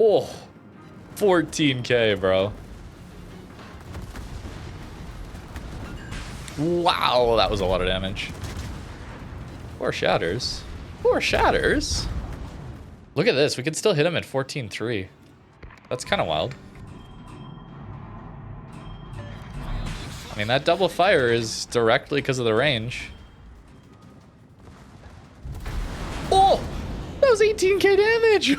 Oh, 14k, bro. Wow, that was a lot of damage. 4 shatters. 4 shatters? Look at this. We can still hit him at 14-3. That's kind of wild. I mean, that double fire is directly because of the range. Oh! That was 18k damage!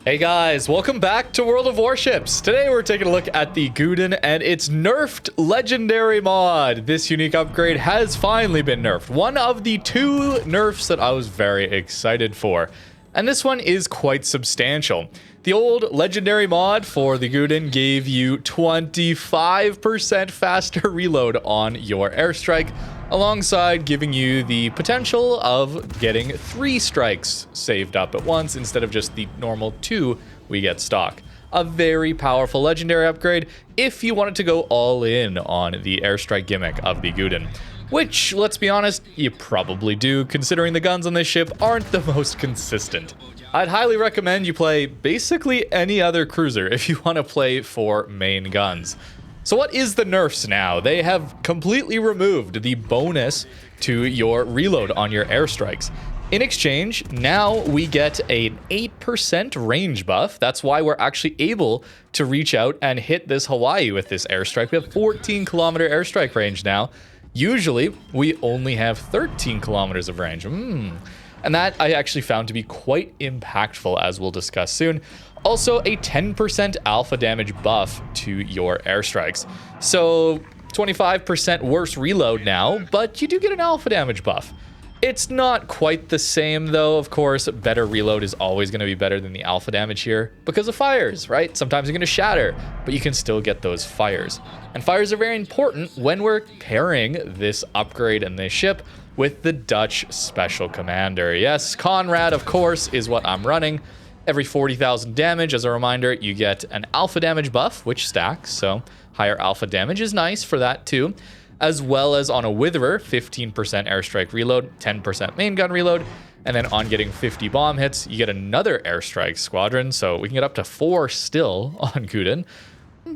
Hey guys, welcome back to World of Warships. Today we're taking a look at the Gouden and its nerfed legendary mod. This unique upgrade has finally been nerfed. One of the 2 nerfs that I was very excited for. And this one is quite substantial. The old legendary mod for the Gouden gave you 25% faster reload on your Airstrike, alongside giving you the potential of getting 3 strikes saved up at once instead of just the normal 2 we get stock. A very powerful legendary upgrade if you wanted to go all in on the Airstrike gimmick of the Gouden. Which, let's be honest, you probably do, considering the guns on this ship aren't the most consistent. I'd highly recommend you play basically any other cruiser if you want to play for main guns. So what is the nerfs now? They have completely removed the bonus to your reload on your airstrikes. In exchange, now we get an 8% range buff. That's why we're actually able to reach out and hit this Hawaii with this airstrike. We have 14-kilometer airstrike range now. Usually, we only have 13 kilometers of range. And that I actually found to be quite impactful, as we'll discuss soon. Also, a 10% alpha damage buff to your airstrikes. So, 25% worse reload now, but you do get an alpha damage buff. It's not quite the same, though. Of course, better reload is always going to be better than the alpha damage here because of fires, right? Sometimes you're going to shatter, but you can still get those fires. And fires are very important when we're pairing this upgrade and this ship with the Dutch Special Commander. Yes, Conrad, of course, is what I'm running. Every 40,000 damage, as a reminder, you get an alpha damage buff, which stacks, so higher alpha damage is nice for that too. As well as on a Witherer, 15% airstrike reload, 10% main gun reload, and then on getting 50 bomb hits, you get another airstrike squadron, so we can get up to 4 still on Gouden,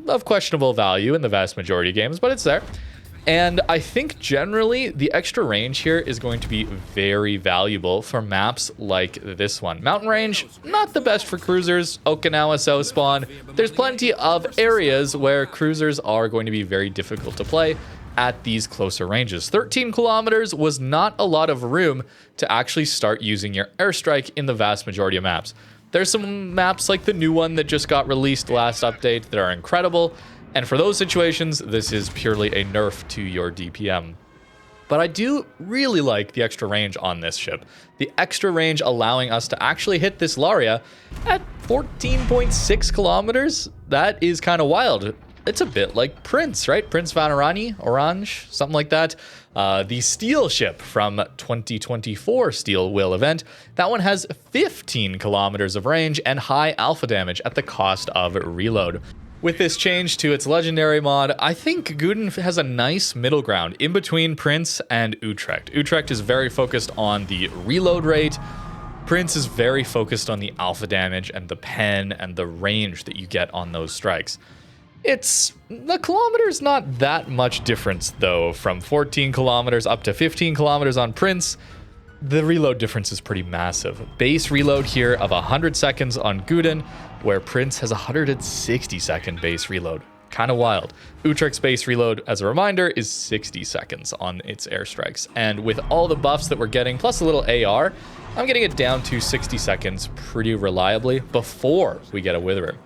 of questionable value in the vast majority of games, but it's there. And I think generally the extra range here is going to be very valuable for maps like this one. Mountain range, not the best for cruisers. Okinawa South Spawn, there's plenty of areas where cruisers are going to be very difficult to play at these closer ranges. 13 kilometers was not a lot of room to actually start using your airstrike in the vast majority of maps. There's some maps like the new one that just got released last update that are incredible. And for those situations, this is purely a nerf to your DPM. But I do really like the extra range on this ship. The extra range allowing us to actually hit this Laria at 14.6 kilometers. That is kind of wild. It's a bit like Prinz, right? Prinz van Oranje, something like that. The steel ship from 2024 Steel Will event. That one has 15 kilometers of range and high alpha damage at the cost of reload. With this change to its legendary mod, I think Gouden has a nice middle ground in between Prinz and Utrecht. Utrecht is very focused on the reload rate. Prinz is very focused on the alpha damage and the pen and the range that you get on those strikes. The kilometers not that much difference though, from 14 kilometers up to 15 kilometers on Prinz. The reload difference is pretty massive. Base reload here of 100 seconds on Gouden, where Prinz has 160 second base reload. Kind of wild. Utrecht's base reload, as a reminder, is 60 seconds on its airstrikes. And with all the buffs that we're getting, plus a little AR, I'm getting it down to 60 seconds pretty reliably before we get a Witherer.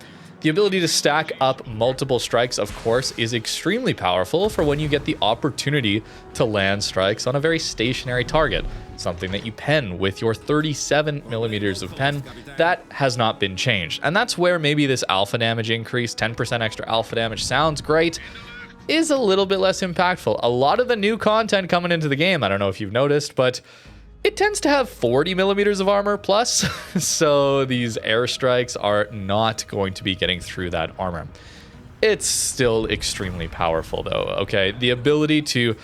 The ability to stack up multiple strikes, of course, is extremely powerful for when you get the opportunity to land strikes on a very stationary target, something that you pen with your 37 millimeters of pen. That has not been changed. And that's where maybe this alpha damage increase, 10% extra alpha damage, sounds great, is a little bit less impactful. A lot of the new content coming into the game, I don't know if you've noticed, but it tends to have 40 millimeters of armor plus, so these airstrikes are not going to be getting through that armor. It's still extremely powerful though, okay? The ability to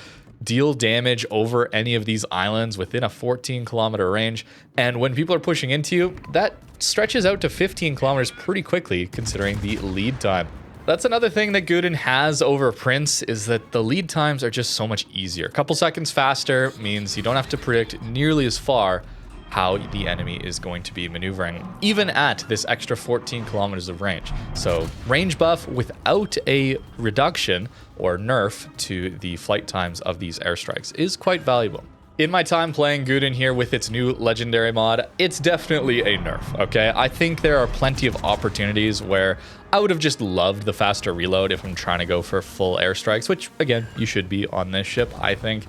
deal damage over any of these islands within a 14-kilometer range. And when people are pushing into you, that stretches out to 15 kilometers pretty quickly, considering the lead time. That's another thing that Gouden has over Prinz, is that the lead times are just so much easier. A couple seconds faster means you don't have to predict nearly as far how the enemy is going to be maneuvering, even at this extra 14 kilometers of range. So range buff without a reduction or nerf to the flight times of these airstrikes is quite valuable. In my time playing Gouden here with its new legendary mod, it's definitely a nerf, okay? I think there are plenty of opportunities where I would have just loved the faster reload if I'm trying to go for full airstrikes, which, again, you should be on this ship, I think.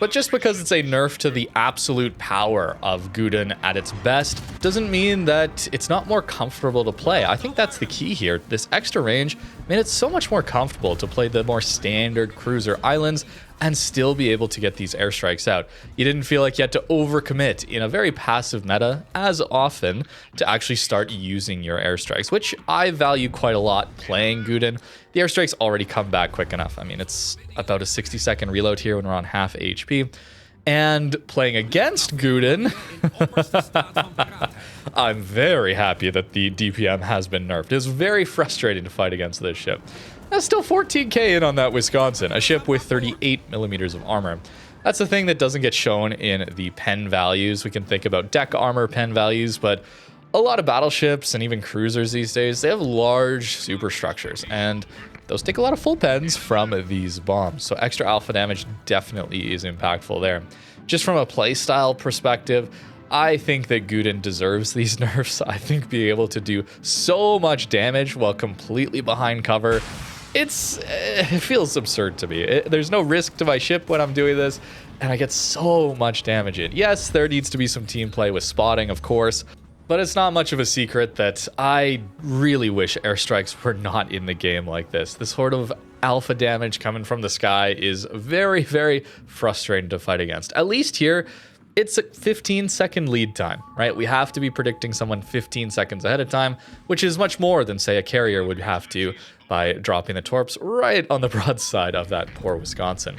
But just because it's a nerf to the absolute power of Gouden at its best doesn't mean that it's not more comfortable to play. I think that's the key here. This extra range made it so much more comfortable to play the more standard cruiser islands and still be able to get these airstrikes out. You didn't feel like you had to overcommit in a very passive meta as often to actually start using your airstrikes, which I value quite a lot playing Gouden. The airstrikes already come back quick enough. I mean, it's about a 60-second reload here when we're on half HP. And playing against Gouden, I'm very happy that the DPM has been nerfed. It's very frustrating to fight against this ship. That's still 14k in on that Wisconsin, a ship with 38 millimeters of armor. That's the thing that doesn't get shown in the pen values. We can think about deck armor pen values, but a lot of battleships and even cruisers these days, they have large superstructures, and those take a lot of full pens from these bombs. So extra alpha damage definitely is impactful there. Just from a playstyle perspective, I think that Gouden deserves these nerfs. I think being able to do so much damage while completely behind cover, it feels absurd to me. There's no risk to my ship when I'm doing this, and I get so much damage in. Yes, there needs to be some team play with spotting, of course, but it's not much of a secret that I really wish airstrikes were not in the game like this. This sort of alpha damage coming from the sky is very, very frustrating to fight against. At least here, it's a 15-second lead time, right? We have to be predicting someone 15 seconds ahead of time, which is much more than, say, a carrier would have to by dropping the torps right on the broadside of that poor Wisconsin.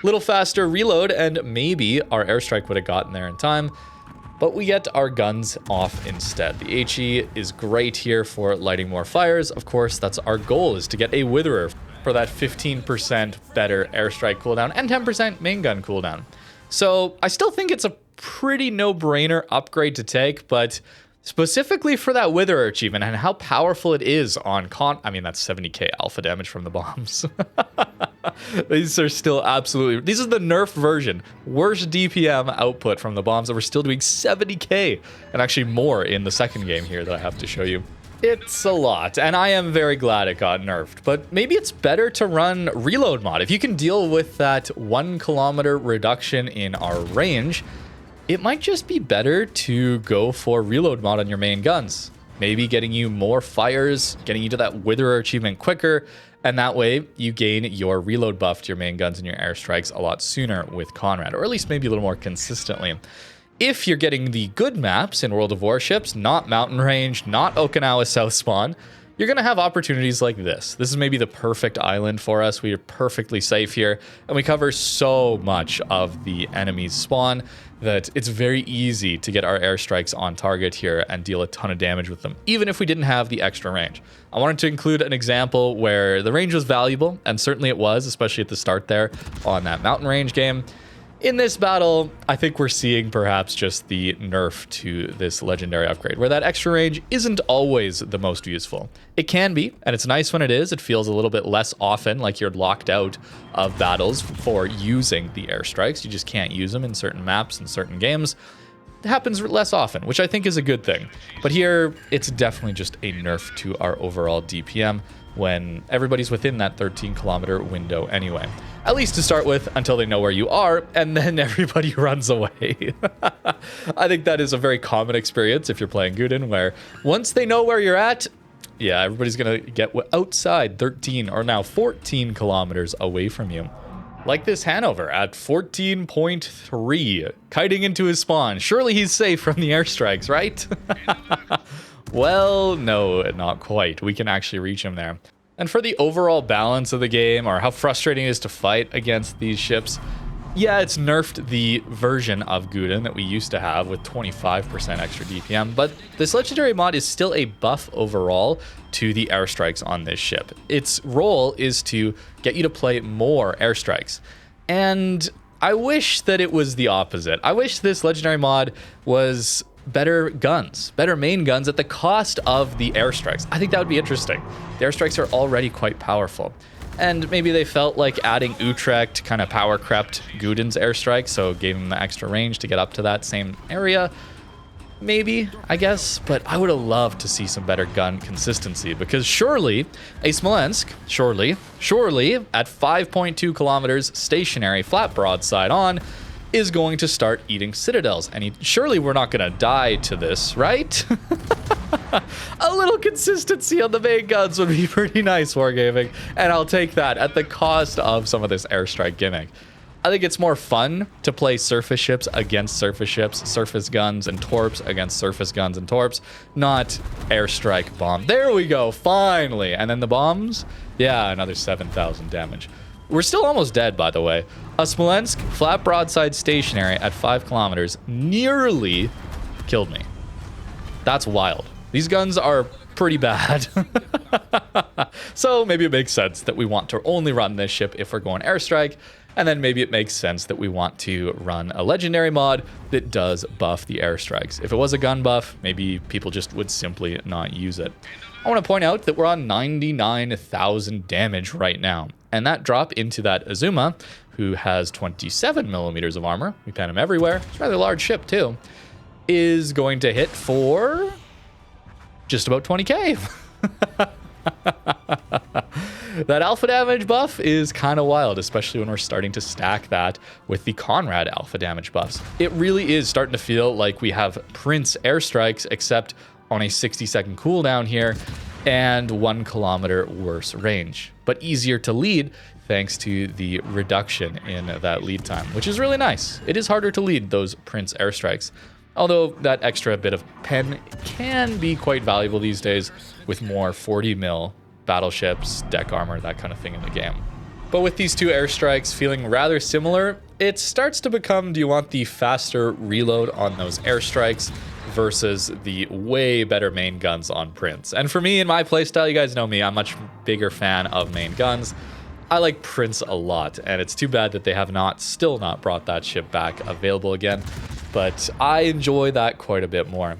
Little faster reload, and maybe our airstrike would have gotten there in time, but we get our guns off instead. The HE is great here for lighting more fires. Of course, that's our goal, is to get a Witherer for that 15% better airstrike cooldown and 10% main gun cooldown. So I still think it's a pretty no-brainer upgrade to take, but specifically for that Witherer achievement and how powerful it is on I mean, that's 70k alpha damage from the bombs. These are still absolutely... This is the nerf version. Worst DPM output from the bombs, and we're still doing 70k, and actually more in the second game here that I have to show you. It's a lot, and I am very glad it got nerfed, but maybe it's better to run reload mod. If you can deal with that 1 kilometer reduction in our range, it might just be better to go for reload mod on your main guns. Maybe getting you more fires, getting you to that Witherer achievement quicker, and that way you gain your reload buff to your main guns and your airstrikes a lot sooner with Conrad, or at least maybe a little more consistently. If you're getting the good maps in World of Warships, not Mountain Range, not Okinawa South Spawn, you're going to have opportunities like this. This is maybe the perfect island for us. We are perfectly safe here, and we cover so much of the enemy's spawn that it's very easy to get our airstrikes on target here and deal a ton of damage with them, even if we didn't have the extra range. I wanted to include an example where the range was valuable, and certainly it was, especially at the start there on that Mountain Range game. In this battle, I think we're seeing perhaps just the nerf to this legendary upgrade, where that extra range isn't always the most useful. It can be, and it's nice when it is. It feels a little bit less often like you're locked out of battles for using the airstrikes. You just can't use them in certain maps and certain games. It happens less often, which I think is a good thing. But here, it's definitely just a nerf to our overall DPM when everybody's within that 13-kilometer window anyway. At least to start with, until they know where you are, and then everybody runs away. I think that is a very common experience if you're playing Gouden, where once they know where you're at, yeah, everybody's gonna get outside 13 or now 14 kilometers away from you. Like this Hanover at 14.3, kiting into his spawn. Surely he's safe from the airstrikes, right? Well, no, not quite. We can actually reach him there. And for the overall balance of the game, or how frustrating it is to fight against these ships, Yeah, it's nerfed the version of Gouden that we used to have with 25% extra DPM, but this legendary mod is still a buff overall to the airstrikes on this ship. Its role is to get you to play more airstrikes. And I wish that it was the opposite. I wish this legendary mod was better guns, better main guns at the cost of the airstrikes. I think that would be interesting. The airstrikes are already quite powerful. And maybe they felt like adding Utrecht kind of power crept Gouden's airstrike, so gave him the extra range to get up to that same area. Maybe, I guess, but I would have loved to see some better gun consistency, because surely a Smolensk, surely at 5.2 kilometers stationary flat broadside on, is going to start eating citadels. And surely we're not going to die to this, right? A little consistency on the main guns would be pretty nice, Wargaming, and I'll take that at the cost of some of this airstrike gimmick. I think it's more fun to play surface ships against surface ships, surface guns and torps against surface guns and torps, not airstrike bomb. There we go, finally. And then the bombs, yeah, another 7,000 damage. We're still almost dead, by the way. A Smolensk flat broadside stationary at 5 kilometers nearly killed me. That's wild. These guns are pretty bad. So maybe it makes sense that we want to only run this ship if we're going airstrike. And then maybe it makes sense that we want to run a legendary mod that does buff the airstrikes. If it was a gun buff, maybe people just would simply not use it. I want to point out that we're on 99,000 damage right now. And that drop into that Azuma, who has 27 millimeters of armor, we pan him everywhere, it's a rather large ship too, is going to hit for just about 20k. That alpha damage buff is kind of wild, especially when we're starting to stack that with the Conrad alpha damage buffs. It really is starting to feel like we have Prinz airstrikes, except on a 60-second cooldown here and 1 kilometer worse range, but easier to lead thanks to the reduction in that lead time, which is really nice. It is harder to lead those Prinz airstrikes, although that extra bit of pen can be quite valuable these days with more 40 mil battleships, deck armor, that kind of thing in the game. But with these two airstrikes feeling rather similar, it starts to become, do you want the faster reload on those airstrikes versus the way better main guns on Prinz? And for me, in my playstyle, you guys know me, I'm a much bigger fan of main guns. I like Prinz a lot, and it's too bad that they have still not brought that ship back available again, but I enjoy that quite a bit more.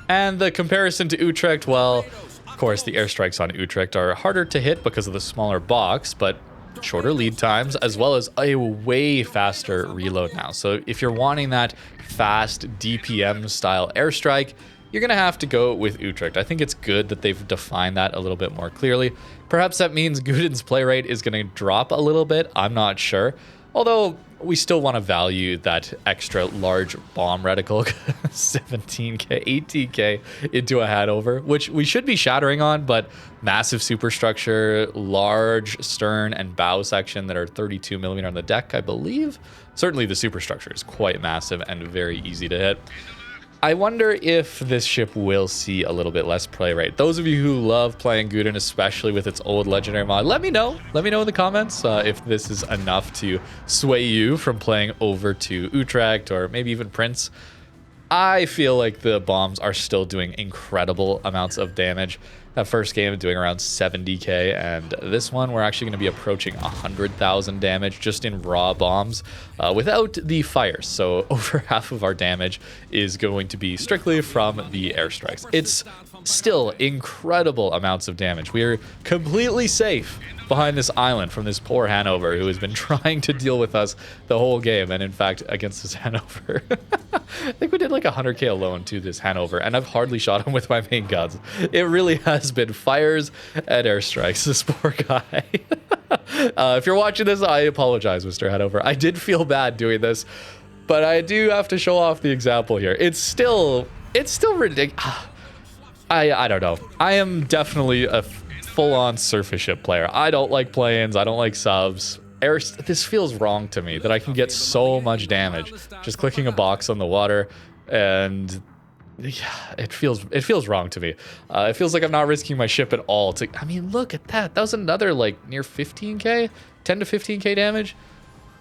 And the comparison to Utrecht, well, of course, the airstrikes on Utrecht are harder to hit because of the smaller box, but shorter lead times, as well as a way faster reload now. So if you're wanting that fast DPM style airstrike, you're going to have to go with Utrecht. I think it's good that they've defined that a little bit more clearly. Perhaps that means Gouden's play rate is going to drop a little bit. I'm not sure. Although we still want to value that extra large bomb reticle, 17k, 18k into a Hanover, which we should be shattering on, but massive superstructure, large stern and bow section that are 32 millimeter on the deck, I believe. Certainly the superstructure is quite massive and very easy to hit. I wonder if this ship will see a little bit less play rate. Those of you who love playing Gouden, especially with its old legendary mod, let me know. Let me know in the comments if this is enough to sway you from playing over to Utrecht or maybe even Prinz. I feel like the bombs are still doing incredible amounts of damage. That first game doing around 70k, and this one we're actually going to be approaching 100,000 damage just in raw bombs without the fires. So over half of our damage is going to be strictly from the airstrikes. It's still incredible amounts of damage. We are completely safe behind this island from this poor Hanover who has been trying to deal with us the whole game, and in fact against this Hanover. I think we did like 100k alone to this Hanover, and I've hardly shot him with my main guns. It really has been fires and airstrikes, this poor guy. If you're watching this, I apologize, Mr. Hanover. I did feel bad doing this, but I do have to show off the example here. It's still ridiculous. I don't know. I am definitely a full-on surface ship player. I don't like planes. I don't like subs. This feels wrong to me that I can get so much damage just clicking a box on the water, and yeah, it feels wrong to me. It feels like I'm not risking my ship at all. I mean, look at that. That was another like near 15k, 10 to 15k damage.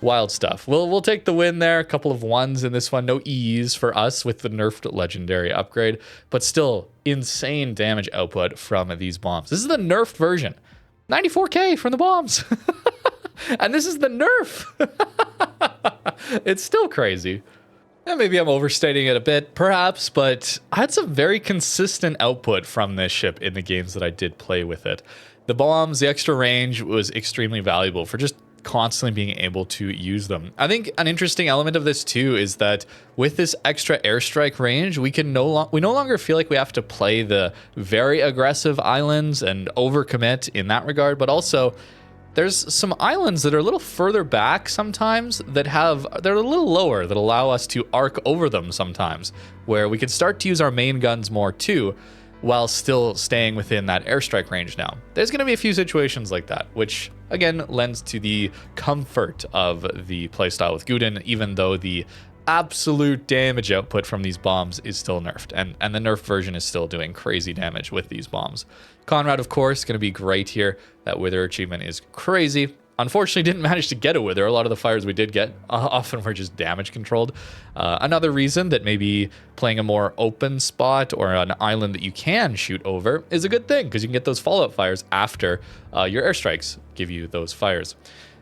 Wild stuff. We'll take the win there. A couple of ones in this one. No E's for us with the nerfed legendary upgrade, but still insane damage output from these bombs. This is the nerfed version. 94k from the bombs. And this is the nerf. It's still crazy. And maybe I'm overstating it a bit, perhaps, but I had some very consistent output from this ship in the games that I did play with it. The bombs, the extra range was extremely valuable for just constantly being able to use them. I think an interesting element of this too is that with this extra airstrike range, we no longer feel like we have to play the very aggressive islands and overcommit in that regard, but also there's some islands that are a little further back sometimes they're a little lower that allow us to arc over them sometimes, where we can start to use our main guns more too, while still staying within that airstrike range now. There's going to be a few situations like that, which again lends to the comfort of the playstyle with Gouden, even though the absolute damage output from these bombs is still nerfed, and the nerf version is still doing crazy damage with these bombs. Conrad, of course, going to be great here. That Wither achievement is crazy. Unfortunately, didn't manage to get a Wither. A lot of the fires we did get often were just damage controlled. Another reason that maybe playing a more open spot or an island that you can shoot over is a good thing, because you can get those fallout fires after your airstrikes give you those fires.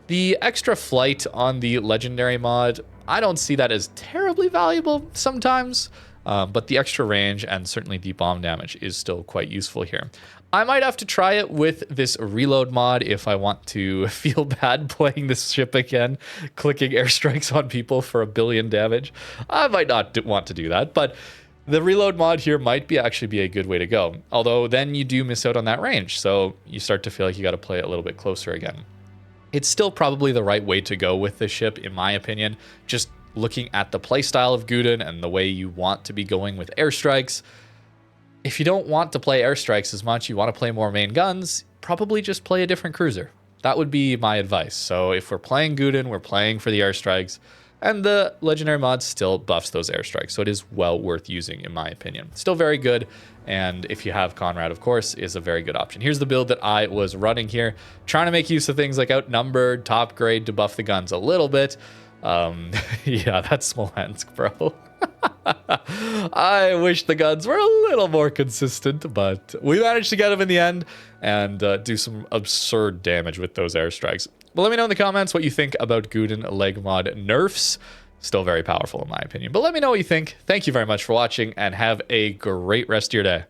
The extra flight on the legendary mod, I don't see that as terribly valuable sometimes, but the extra range and certainly the bomb damage is still quite useful here. I might have to try it with this reload mod if I want to feel bad playing this ship again, clicking airstrikes on people for 1 billion damage. I might not want to do that, but the reload mod here might actually be a good way to go. Although then you do miss out on that range, so you start to feel like you got to play it a little bit closer again. It's still probably the right way to go with this ship, in my opinion. Just looking at the playstyle of Gouden and the way you want to be going with airstrikes. If you don't want to play airstrikes as much, you want to play more main guns, probably just play a different cruiser. That would be my advice. So if we're playing Gouden, we're playing for the airstrikes, and the legendary mod still buffs those airstrikes, so it is well worth using, in my opinion. Still very good, and if you have Conrad, of course, is a very good option. Here's the build that I was running here, trying to make use of things like outnumbered, top grade to buff the guns a little bit. Yeah, that's Smolensk, bro. I wish the guns were a little more consistent, but we managed to get them in the end and do some absurd damage with those airstrikes. But let me know in the comments what you think about Gouden leg mod nerfs. Still very powerful in my opinion. But let me know what you think. Thank you very much for watching and have a great rest of your day.